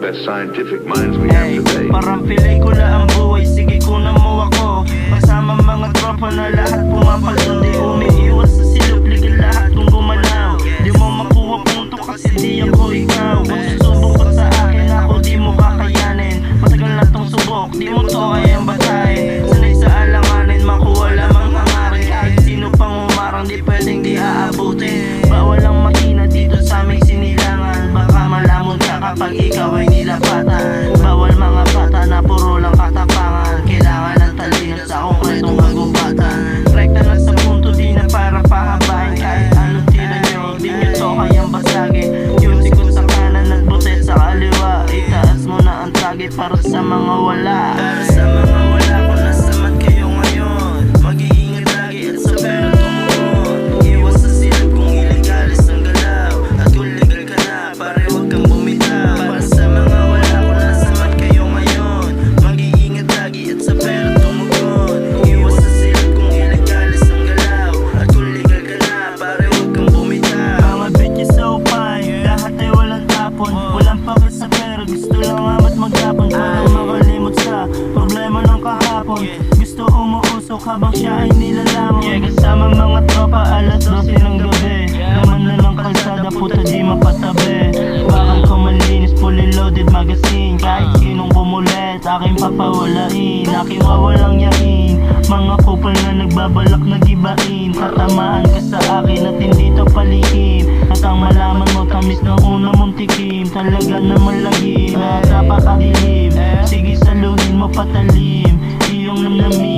best scientific minds we have today. Parang pelikula ang buhay, sige kunan mo ako. Kasama mga tropa na lahat pumapaldo. Di umiiwas sa silog, ligil lahat kung gumalaw. Di mo makuha punto kasi di ako ikaw. Kung susubok ka sa akin, ako di mo kakayanin. Matagal na tong subok, di mo to kayang batayin. Sanay sa alanganin, makuha lamang hangarin. Kahit sino pang umarang, di pwedeng di aabutin. Bawal ang makina dito sa aming sinilangan. Baka malamon ka kapag ikaw ay nilapatan. Bawal mga bata na puro lang katapangan. Kailangan ng talino sa konkretong magubatan. Rekta na sa punto, di na para pahabain. Kahit anong tira nyo, di nyo to kayang basagin. Yung sikot sa kanan at butet sa kaliwa. Itaas mo na ang target para sa mga wala. Para sa mga wala, kung nasaman kayo ngayon, mag-iingat lagi at sa pera tumuon. Iwas sa silog kung iligalis ang galaw. At kung legal ka na, pare huwag kang bumitaw. Para sa mga wala, kung nasaman kayo ngayon, mag-iingat lagi at sa pera tumuon. Iwas sa silog kung iligalis ang galaw. At kung legal ka na, pare huwag kang bumitaw. Mga bitches sa upay, lahat ay walang tapon. Walang pakit sa pera, gusto lang amat maghapon. Parang makalimot sa problema ng kahapon. Gusto umuusok habang siya ay nilalamon. Kasama mga tropa, alas 12 ng gabi. Laman na ng kalsada, puta di mapatabi. Bakal ko malinis, fully loaded magazine. Kahit sinong bumulet, aking papawalain. Aking wawalang yain. Mga kupal na nagbabalak na gibain. Tatamaan ka sa akin at hindi to palihim. At ang malaman mo, tamis ng una mong tikim. Talaga naman lagi na napakadilim. Sige saluhin mo patalim, iyong namnamin.